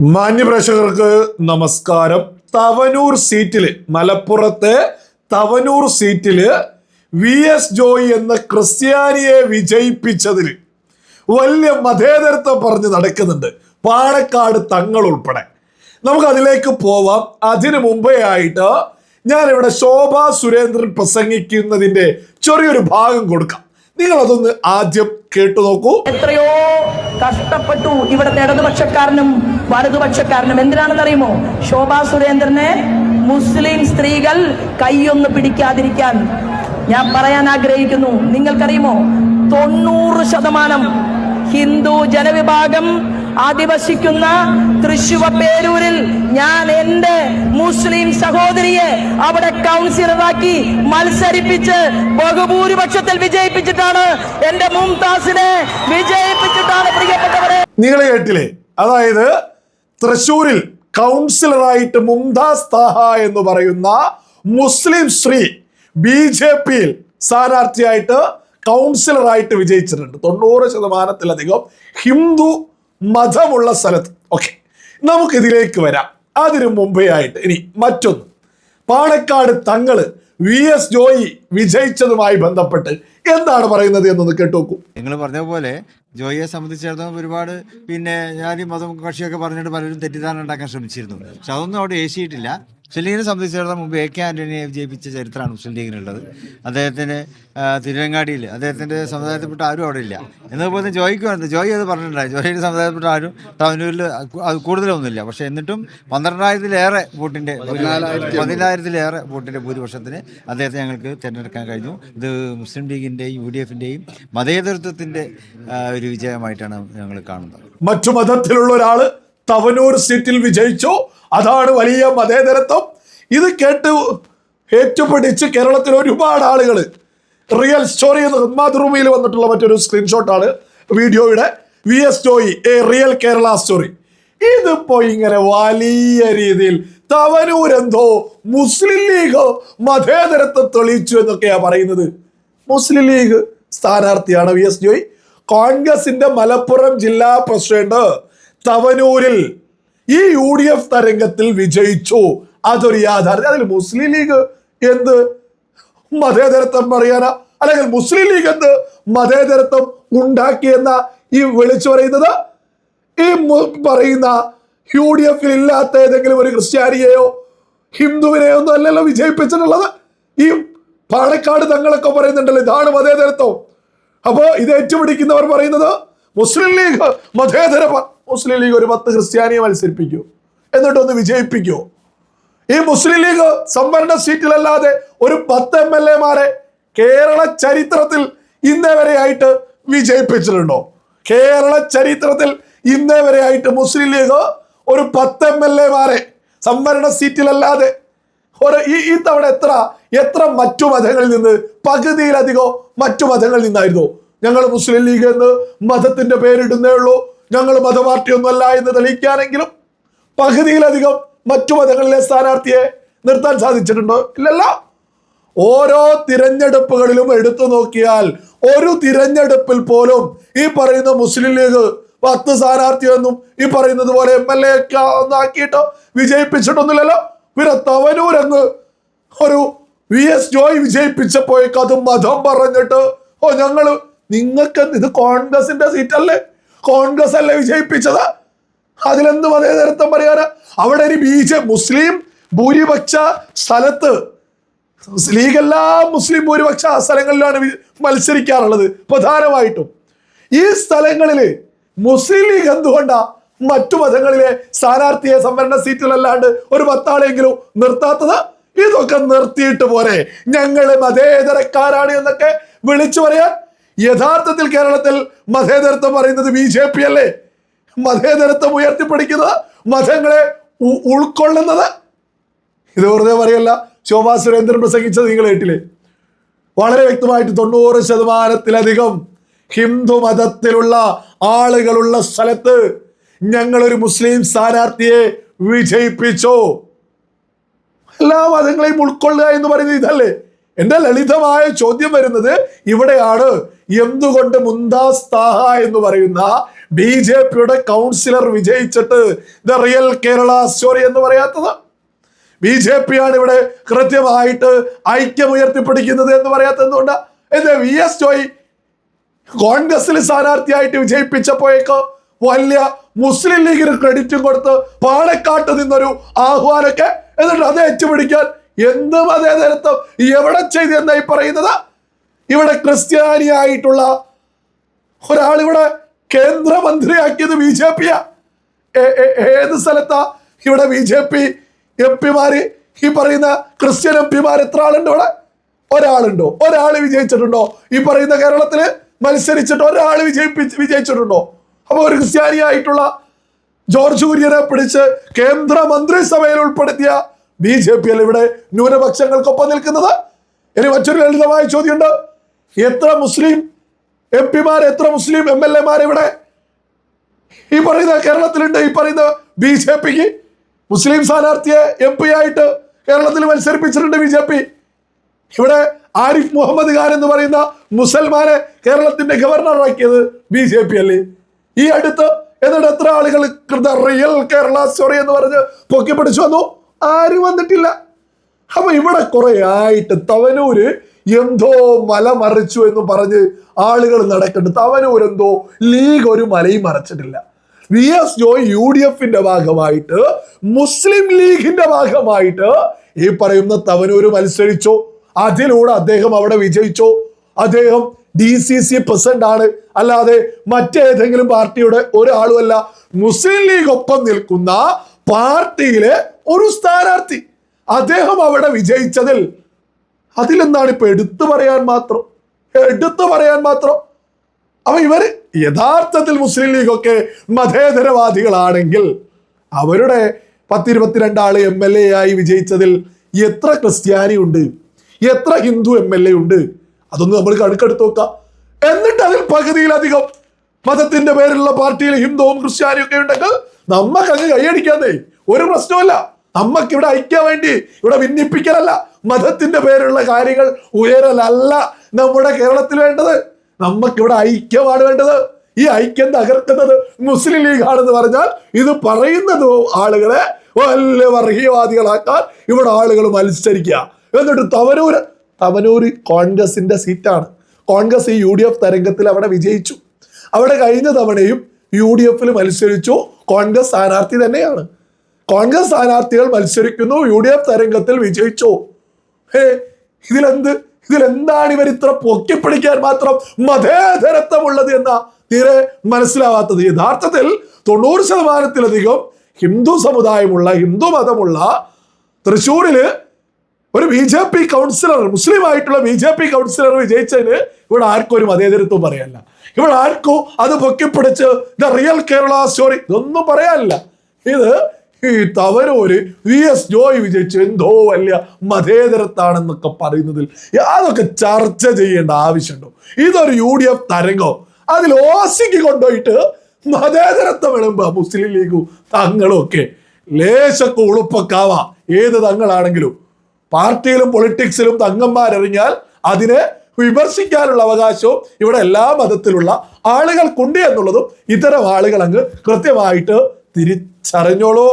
മാന്യപ്രേക്ഷകർക്ക് നമസ്കാരം. തവനൂർ സീറ്റില്, മലപ്പുറത്തെ തവനൂർ സീറ്റില് VS ജോയി എന്ന ക്രിസ്ത്യാനിയെ വിജയിപ്പിച്ചതിൽ വലിയ മതേതരത്വം പറഞ്ഞ് നടക്കുന്നുണ്ട് പാണക്കാട് തങ്ങൾ ഉൾപ്പെടെ. നമുക്ക് അതിലേക്ക് പോവാം. അതിനു മുമ്പേ ആയിട്ട് ഞാനിവിടെ ശോഭാ സുരേന്ദ്രൻ പ്രസംഗിക്കുന്നതിന്റെ ചെറിയൊരു ഭാഗം കൊടുക്കാം. നിങ്ങൾ അതൊന്ന് ആദ്യം കേട്ടു നോക്കൂ. എത്രയോ കഷ്ടപ്പെട്ടു ഇവിടുത്തെ ഇടതുപക്ഷക്കാരനും വലതുപക്ഷക്കാരനും. എന്തിനാണെന്നറിയുമോ? ശോഭാ സുരേന്ദ്രനെ മുസ്ലിം സ്ത്രീകൾ കൈയൊന്ന് പിടിക്കാതിരിക്കാൻ. ഞാൻ പറയാൻ ആഗ്രഹിക്കുന്നു, നിങ്ങൾക്കറിയുമോ 90% ഹിന്ദു ജനവിഭാഗം അധിവസിക്കുന്ന തൃശ്ശൂർ പേരൂരിൽ ഞാൻ എന്റെ മുസ്ലിം സഹോദരിയെ അവിടെ കൗൺസിലറാക്കി മത്സരിപ്പിച്ച് ബഹുഭൂരിപക്ഷത്തിൽ വിജയിപ്പിച്ചിട്ടാണ്, എന്റെ മുംതാസിനെ വിജയിപ്പിച്ചിട്ടാണ്. പ്രിയപ്പെട്ടവരെ, നിങ്ങൾ കേട്ടില്ലേ? അതായത് തൃശ്ശൂരിൽ കൗൺസിലറായിട്ട് മുംതാസ് താഹ എന്ന് പറയുന്ന മുസ്ലിം സ്ത്രീ BJPയിൽ സ്ഥാനാർത്ഥിയായിട്ട് കൗൺസിലറായിട്ട് വിജയിച്ചിട്ടുണ്ട്. 90%-ലധികം ഹിന്ദു മതമുള്ള സ്ഥലത്ത്. ഓക്കെ, നമുക്കിതിലേക്ക് വരാം. അതിനു മുമ്പേ ആയിട്ട് ഇനി മറ്റൊന്ന്, പാണക്കാട് തങ്ങള് VS ജോയി വിജയിച്ചതുമായി ബന്ധപ്പെട്ട് എന്താണ് പറയുന്നത് എന്നൊന്ന് കേട്ടുനോക്കൂ. നിങ്ങൾ പറഞ്ഞ പോലെ ജോയിയെ സംബന്ധിച്ചിടത്തോളം ഒരുപാട് ഞാൻ മതം കക്ഷിയൊക്കെ പറഞ്ഞിട്ട് പലരും തെറ്റിദ്ധാരണ ഉണ്ടാക്കാൻ ശ്രമിച്ചിരുന്നു. പക്ഷെ അതൊന്നും അവിടെ ഏശിയിട്ടില്ല. മുസ്ലിം ലീഗിനെ സംബന്ധിച്ചിടത്തോളം മുമ്പ് AK ആന്റണിയെ വിജയിപ്പിച്ച ചരിത്രമാണ് മുസ്ലിം ലീഗിനുള്ളത്. അദ്ദേഹത്തിന് തിരുവങ്ങാടിയിൽ അദ്ദേഹത്തിൻ്റെ സമുദായത്തിൽപ്പെട്ട ആരും അവിടെ ഇല്ല. എന്നതുപോലെ ജോയിക്ക് ജോയി അത് പറഞ്ഞിട്ടുണ്ടായി. ജോയിയുടെ സമുദായത്തിൽപ്പെട്ട ആരും ടൗനൂരിൽ അത് കൂടുതലൊന്നുമില്ല. പക്ഷേ എന്നിട്ടും 12,000-ലേറെ വോട്ടിൻ്റെ 14,000-ലേറെ വോട്ടിൻ്റെ ഭൂരിപക്ഷത്തിന് അദ്ദേഹത്തെ ഞങ്ങൾക്ക് തിരഞ്ഞെടുക്കാൻ കഴിഞ്ഞു. ഇത് മുസ്ലിം ലീഗിൻ്റെയും UDF-ൻ്റെയും മതേതരത്വത്തിൻ്റെ ഒരു വിജയമായിട്ടാണ് ഞങ്ങൾ കാണുന്നത്. മറ്റു മതത്തിലുള്ള ഒരാള് തവനൂർ സീറ്റിൽ വിജയിച്ചു, അതാണ് വലിയ മതേതരത്വം. ഇത് കേട്ട് ഏറ്റുപിടിച്ച് കേരളത്തിൽ ഒരുപാട് ആളുകൾ റിയൽ സ്റ്റോറി എന്ന മാതൃഭൂമിയിൽ വന്നിട്ടുള്ള മറ്റൊരു സ്ക്രീൻഷോട്ടാണ് വീഡിയോയുടെ. VS Joy A real Kerala story. ഇതിപ്പോ ഇങ്ങനെ വലിയ രീതിയിൽ തവനൂർ എന്തോ മുസ്ലിം ലീഗ് മതേതരത്വം തെളിയിച്ചു എന്നൊക്കെയാ പറയുന്നത്. മുസ്ലിം ലീഗ് സ്ഥാനാർത്ഥിയാണ് VS ജോയി. കോൺഗ്രസിന്റെ മലപ്പുറം ജില്ലാ പ്രസിഡന്റ് തവനൂരിൽ ഈ UDF തരംഗത്തിൽ വിജയിച്ചു. അതൊരു യാഥാർത്ഥ്യം. അതിൽ മുസ്ലിം ലീഗ് എന്ത് മതേതരത്വം പറയാനാ? അല്ലെങ്കിൽ മുസ്ലിം ലീഗ് എന്ത് മതേതരത്വം ഉണ്ടാക്കിയെന്ന ഈ വിളിച്ചു പറയുന്നത്? ഈ പറയുന്ന UDF-ൽ ഇല്ലാത്ത ഏതെങ്കിലും ഒരു ക്രിസ്ത്യാനിയെയോ ഹിന്ദുവിനെയോ ഒന്നും അല്ലല്ലോ വിജയിപ്പിച്ചിട്ടുള്ളത്. ഈ പാണക്കാട് തങ്ങളൊക്കെ പറയുന്നുണ്ടല്ലോ ഇതാണ് മതേതരത്വം. അപ്പോ ഇത് ഏറ്റുപിടിക്കുന്നവർ പറയുന്നത് മുസ്ലിം ലീഗ് മതേതര. മുസ്ലിം ലീഗ് ഒരു 10 ക്രിസ്ത്യാനിയെ മത്സരിപ്പിക്കൂ, എന്നിട്ടൊന്ന് വിജയിപ്പിക്കൂ. ഈ മുസ്ലിം ലീഗ് സംവരണ സീറ്റിലല്ലാതെ ഒരു 10 MLA-മാരെ കേരള ചരിത്രത്തിൽ ഇന്നേ വരെയായിട്ട് വിജയിപ്പിച്ചിട്ടുണ്ടോ? കേരള ചരിത്രത്തിൽ ഇന്നേ വരെയായിട്ട് മുസ്ലിം ലീഗ് ഒരു 10 MLA-മാരെ സംവരണ സീറ്റിലല്ലാതെ ഈ തവണ എത്ര മറ്റു മതങ്ങളിൽ നിന്ന്? പകുതിയിലധികം മറ്റു മതങ്ങളിൽ നിന്നായിരുന്നു. ഞങ്ങൾ മുസ്ലിം ലീഗ് എന്ന് മതത്തിന്റെ പേരിടുന്നേ ഉള്ളൂ, ഞങ്ങൾ മതപാർട്ടിയൊന്നുമല്ല എന്ന് തെളിയിക്കാനെങ്കിലും പകുതിയിലധികം മറ്റു മതങ്ങളിലെ സ്ഥാനാർത്ഥിയെ നിർത്താൻ സാധിച്ചിട്ടുണ്ടോ? ഇല്ലല്ല. ഓരോ തിരഞ്ഞെടുപ്പുകളിലും എടുത്തു നോക്കിയാൽ ഒരു തിരഞ്ഞെടുപ്പിൽ പോലും ഈ പറയുന്ന മുസ്ലിം ലീഗ് 10 സ്ഥാനാർത്ഥിയൊന്നും ഈ പറയുന്നത് പോലെ MLA ഒക്കെ ഒന്നാക്കിയിട്ട് വിജയിപ്പിച്ചിട്ടൊന്നുമില്ലല്ലോ. പിന്നെ തവനൂരങ്ങ് ഒരു VS ജോയി വിജയിപ്പിച്ചപ്പോഴേക്കും അത് മതം പറഞ്ഞിട്ട് നിങ്ങൾക്ക് ഇത് കോൺഗ്രസിന്റെ സീറ്റല്ലേ, കോൺഗ്രസ് അല്ലേ വിജയിപ്പിച്ചത്, അതിലെന്ത് മതേതരത്വം പറയാനാ? അവിടെ ഒരു മുസ്ലിം ഭൂരിപക്ഷ സ്ഥലത്ത് ലീഗെല്ലാ മുസ്ലിം ഭൂരിപക്ഷ സ്ഥലങ്ങളിലാണ് മത്സരിക്കാറുള്ളത് പ്രധാനമായിട്ടും. ഈ സ്ഥലങ്ങളിൽ മുസ്ലിം ലീഗ് എന്തുകൊണ്ടാ മറ്റു മതങ്ങളിലെ സ്ഥാനാർത്ഥിയെ സംവരണ സീറ്റിലല്ലാണ്ട് ഒരു 10 ആളെങ്കിലും നിർത്താത്തത്? ഇതൊക്കെ നിർത്തിയിട്ട് പോരെ ഞങ്ങള് മതേതരക്കാരാണ് എന്നൊക്കെ വിളിച്ചു പറയാൻ? യഥാർത്ഥത്തിൽ കേരളത്തിൽ മതേതരത്വം പറയുന്നത് BJP അല്ലേ? മതേതരത്വം ഉയർത്തിപ്പിടിക്കുന്നത്, മതങ്ങളെ ഉൾക്കൊള്ളുന്നത്. ഇത് വെറുതെ പറയല്ല. ശോഭാ സുരേന്ദ്രൻ പ്രസംഗിച്ചത് നിങ്ങൾ കേട്ടില്ലേ? വളരെ വ്യക്തമായിട്ട് 90%-ലധികം ഹിന്ദു മതത്തിലുള്ള ആളുകളുള്ള സ്ഥലത്ത് ഞങ്ങളൊരു മുസ്ലിം സ്ഥാനാർത്ഥിയെ വിജയിപ്പിച്ചു. എല്ലാ മതങ്ങളെയും ഉൾക്കൊള്ളുക എന്ന് പറയുന്നത് ഇതല്ലേ? എന്റെ ലളിതമായ ചോദ്യം വരുന്നത് ഇവിടെയാണ്. എന്തുകൊണ്ട് മുംതാസ് താഹ എന്ന് പറയുന്ന BJPയുടെ കൗൺസിലർ വിജയിച്ചിട്ട് ദ റിയൽ കേരള സ്റ്റോറി എന്ന് പറയാത്തത്? BJP ആണ് ഇവിടെ കൃത്യമായിട്ട് ഐക്യം ഉയർത്തിപ്പിടിക്കുന്നത് എന്ന് പറയാത്തത് എന്തുകൊണ്ടാ? എന്താ VS ജോയ് കോൺഗ്രസിൽ സ്ഥാനാർത്ഥിയായിട്ട് വിജയിപ്പിച്ചപ്പോഴേക്കോ വലിയ മുസ്ലിം ലീഗിന് ക്രെഡിറ്റും കൊടുത്ത് പാലക്കാട്ട് നിന്നൊരു ആഹ്വാനമൊക്കെ, എന്നിട്ട് അത് ഏറ്റുപിടിക്കാൻ എന്ത് മതേതരത്വം എവിടെ ചെയ്ത് എന്നായി പറയുന്നത്? ഇവിടെ ക്രിസ്ത്യാനിയായിട്ടുള്ള ഒരാളിവിടെ കേന്ദ്രമന്ത്രിയാക്കിയത് BJP-യാ. ഏത് സ്ഥലത്താ ഇവിടെ BJP MP-മാര്, ഈ പറയുന്ന ക്രിസ്ത്യൻ MP-മാർ എത്ര ആളുണ്ട് ഇവിടെ? ഒരാളുണ്ടോ? ഒരാൾ വിജയിച്ചിട്ടുണ്ടോ? ഈ പറയുന്ന കേരളത്തില് മത്സരിച്ചിട്ട് ഒരാൾ വിജയിച്ചിട്ടുണ്ടോ? അപ്പൊ ഒരു ക്രിസ്ത്യാനിയായിട്ടുള്ള ജോർജ് കുര്യനെ പിടിച്ച് കേന്ദ്രമന്ത്രിസഭയിൽ ഉൾപ്പെടുത്തിയ BJP അല്ല ഇവിടെ ന്യൂനപക്ഷങ്ങൾക്കൊപ്പം നിൽക്കുന്നത്? ഇനി മറ്റൊരു ലളിതമായ ചോദ്യമുണ്ട്. എത്ര മുസ്ലിം MP-മാർ, എത്ര മുസ്ലിം MLA-മാർ ഇവിടെ ഈ പറയുന്ന കേരളത്തിലുണ്ട്? ഈ പറയുന്ന BJP-ക്ക് മുസ്ലിം സ്ഥാനാർത്ഥിയെ MP ആയിട്ട് കേരളത്തിൽ മത്സരിപ്പിച്ചിട്ടുണ്ട് BJP. ഇവിടെ ആരിഫ് മുഹമ്മദ് ഖാൻ എന്ന് പറയുന്ന മുസൽമാനെ കേരളത്തിന്റെ ഗവർണറാക്കിയത് BJP അല്ലേ ഈ അടുത്ത്? എന്നിട്ട് എത്ര ആളുകൾ റിയൽ കേരള സ്റ്റോറി എന്ന് പറഞ്ഞ് പൊക്കിപ്പിടിച്ചു വന്നു? ആരും വന്നിട്ടില്ല. അപ്പൊ ഇവിടെ കുറെ ആയിട്ട് തവനൂര് എന്തോ മല മറിച്ചു എന്ന് പറഞ്ഞ് ആളുകൾ നടക്കുന്നുണ്ട്. തവനൂർ എന്തോ ലീഗ് ഒരു മലയും മറച്ചിട്ടില്ല. VS ജോയ് UDF-ന്റെ ഭാഗമായിട്ട്, മുസ്ലിം ലീഗിന്റെ ഭാഗമായിട്ട് ഈ പറയുന്ന തവനൂര് മത്സരിച്ചു. അതിലൂടെ അദ്ദേഹം അവിടെ വിജയിച്ചു. അദ്ദേഹം DCC പ്രസിഡന്റ് ആണ്, അല്ലാതെ മറ്റേതെങ്കിലും പാർട്ടിയുടെ ഒരാളുമല്ല. മുസ്ലിം ലീഗ് ഒപ്പം നിൽക്കുന്ന പാർട്ടിയിലെ ഒരു സ്ഥാനാർത്ഥി. അദ്ദേഹം അവിടെ വിജയിച്ചതിൽ അതിലെന്താണ് ഇപ്പൊ എടുത്തു പറയാൻ മാത്രം? അപ്പൊ ഇവര് യഥാർത്ഥത്തിൽ മുസ്ലിം ലീഗൊക്കെ മതേതരവാദികളാണെങ്കിൽ അവരുടെ 10-22 ആള് MLA ആയി വിജയിച്ചതിൽ എത്ര ക്രിസ്ത്യാനി ഉണ്ട്, എത്ര ഹിന്ദു MLA ഉണ്ട്? അതൊന്നും നമ്മൾ കണക്കെടുത്ത് നോക്കാം. എന്നിട്ട് അതിൽ പകുതിയിലധികം മതത്തിന്റെ പേരിലുള്ള പാർട്ടിയിൽ ഹിന്ദുവും ക്രിസ്ത്യാനിയും ഒക്കെ ഉണ്ടെങ്കിൽ നമ്മക്ക് അങ്ങ് കൈയടിക്കാന്നേ, ഒരു പ്രശ്നമല്ല. നമ്മക്ക് ഇവിടെ ഐക്യം വേണ്ടി, ഇവിടെ ഭിന്നിപ്പിക്കലല്ല, മതത്തിന്റെ പേരിലുള്ള കാര്യങ്ങൾ ഉയരലല്ല നമ്മുടെ കേരളത്തിൽ വേണ്ടത്. നമുക്കിവിടെ ഐക്യമാണ് വേണ്ടത്. ഈ ഐക്യം തകർക്കുന്നത് മുസ്ലിം ലീഗ് ആണെന്ന് പറഞ്ഞാൽ ഇത് പറയുന്നത് ആളുകളെ വലിയ വർഗീയവാദികളാക്കാൻ ഇവിടെ ആളുകൾ മത്സരിക്കുക. എന്നിട്ട് തവനൂര് കോൺഗ്രസിന്റെ സീറ്റാണ്. കോൺഗ്രസ് ഈ UDF തരംഗത്തിൽ അവിടെ വിജയിച്ചു. അവിടെ കഴിഞ്ഞ തവണയും UDF-ൽ മത്സരിച്ചു. കോൺഗ്രസ് സ്ഥാനാർത്ഥി തന്നെയാണ്. കോൺഗ്രസ് സ്ഥാനാർത്ഥികൾ മത്സരിക്കുന്നു, UDF തരംഗത്തിൽ വിജയിച്ചു. ഇതിലെന്താണ് ഇവർ ഇത്ര പൊക്കിപ്പിടിക്കാൻ മാത്രം മതേതരത്വമുള്ളത് എന്നാ തീരെ മനസ്സിലാവാത്തത്? യഥാർത്ഥത്തിൽ 90% ഹിന്ദു സമുദായമുള്ള, ഹിന്ദു മതമുള്ള തൃശ്ശൂരില് ഒരു BJP കൗൺസിലർ, മുസ്ലിം ആയിട്ടുള്ള BJP കൗൺസിലർ വിജയിച്ചതിന് ഇവിടെ ആർക്കും ഒരു മതേതരത്വം പറയാനില്ല. ഇവിടെ ആർക്കും അത് പൊക്കിപ്പിടിച്ച് ദ റിയൽ കേരള സ്റ്റോറി ഇതൊന്നും പറയാനില്ല. ഇത് ഈ തവനൂര് VS ജോയ് വിജയിച്ചു എന്തോ വലിയ മതേതരത്താണെന്നൊക്കെ പറയുന്നതിൽ അതൊക്കെ ചർച്ച ചെയ്യേണ്ട ആവശ്യമുണ്ടോ? ഇതൊരു UDF തരംഗോ? അതിൽ ഓസിക്ക് കൊണ്ടുപോയിട്ട് മതേതരത്വം വിളമ്പുക മുസ്ലിം ലീഗും തങ്ങളും ഒക്കെ. ലേശൊക്കെ ഉളുപ്പൊക്കാവാ ഏത് തങ്ങളാണെങ്കിലും. പാർട്ടിയിലും പൊളിറ്റിക്സിലും തങ്ങന്മാരെറിഞ്ഞാൽ അതിനെ വിമർശിക്കാനുള്ള അവകാശവും ഇവിടെ എല്ലാ മതത്തിലുള്ള ആളുകൾക്കുണ്ട് എന്നുള്ളതും ഇത്തരം ആളുകൾ അങ്ങ് കൃത്യമായിട്ട് തിരിച്ചറിഞ്ഞോളൂ.